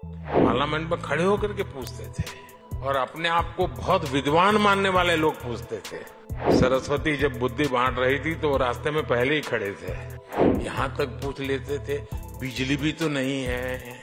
Parliament में खड़े होकर के पूछते थे और अपने आप को बहुत विद्वान मानने वाले लोग पूछते थे। सरस्वती जब बुद्धि बांट रही थी तो वो रास्ते में पहले ही खड़े थे। यहां तक पूछ लेते थे बिजली भी तो नहीं है,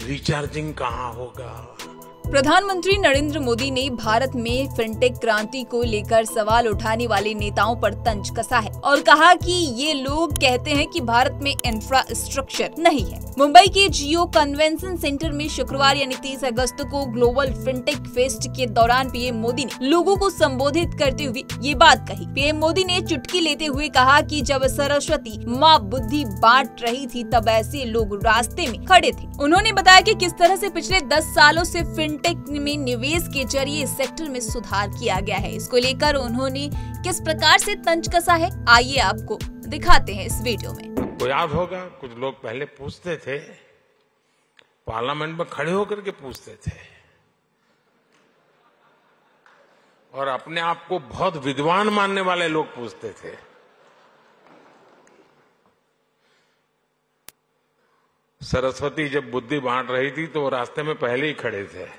रिचार्जिंग कहाँ होगा। प्रधानमंत्री नरेंद्र मोदी ने भारत में फिनटेक क्रांति को लेकर सवाल उठाने वाले नेताओं पर तंज कसा है और कहा कि ये लोग कहते हैं कि भारत में इंफ्रास्ट्रक्चर नहीं है। मुंबई के जियो कन्वेंशन सेंटर में शुक्रवार यानी 30 अगस्त को ग्लोबल फिनटेक फेस्ट के दौरान पीएम मोदी ने लोगों को संबोधित करते हुए ये बात कही। पीएम मोदी ने चुटकी लेते हुए कहा कि जब सरस्वती माँ बुद्धि बांट रही थी तब ऐसे लोग रास्ते में खड़े थे। उन्होंने बताया कि किस तरह से पिछले 10 सालों से फिनटेक में निवेश के जरिए इस सेक्टर में सुधार किया गया है। इसको लेकर उन्होंने किस प्रकार से तंज कसा है, आइए आपको दिखाते हैं इस वीडियो में। आपको याद होगा कुछ लोग पहले पूछते थे, पार्लियामेंट में खड़े होकर के पूछते थे और अपने आप को बहुत विद्वान मानने वाले लोग पूछते थे। सरस्वती जब बुद्धि बांट रही थी तो वो रास्ते में पहले ही खड़े थे।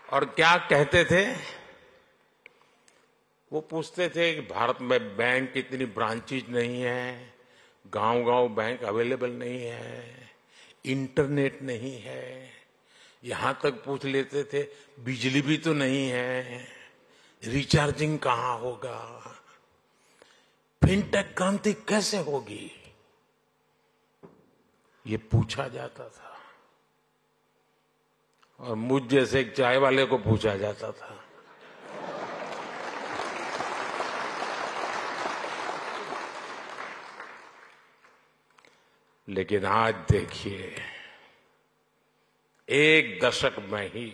और क्या कहते थे? वो पूछते थे कि भारत में बैंक की इतनी ब्रांचेज नहीं है, गांव-गांव बैंक अवेलेबल नहीं है, इंटरनेट नहीं है। यहां तक पूछ लेते थे बिजली भी तो नहीं है, रिचार्जिंग कहाँ होगा, फिनटेक क्रांति कैसे होगी, ये पूछा जाता था। और मुझ जैसे एक चाय वाले को पूछा जाता था। लेकिन आज देखिए, एक दशक में ही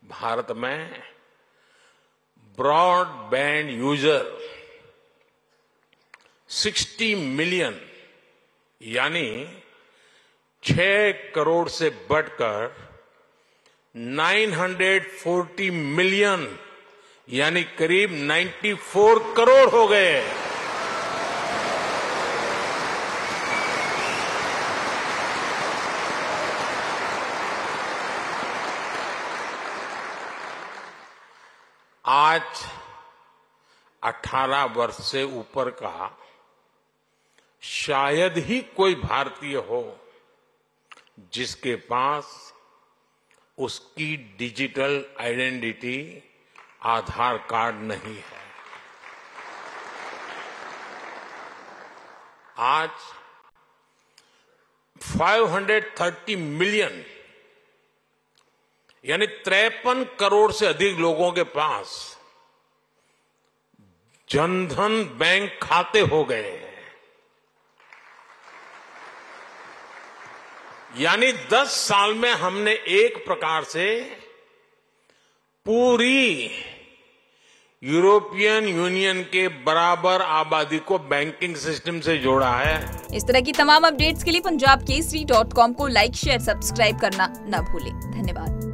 भारत में ब्रॉडबैंड यूजर 60 मिलियन यानी 6 करोड़ से बढ़कर 940 मिलियन यानी करीब 94 करोड़ हो गए। आज 18 वर्ष से ऊपर का शायद ही कोई भारतीय हो जिसके पास उसकी डिजिटल आइडेंटिटी आधार कार्ड नहीं है। आज 530 मिलियन यानी 53 करोड़ से अधिक लोगों के पास जनधन बैंक खाते हो गए हैं। यानी 10 साल में हमने एक प्रकार से पूरी यूरोपियन यूनियन के बराबर आबादी को बैंकिंग सिस्टम से जोड़ा है। इस तरह की तमाम अपडेट्स के लिए पंजाबकेसरी.com को लाइक, शेयर, सब्सक्राइब करना न भूलें। धन्यवाद।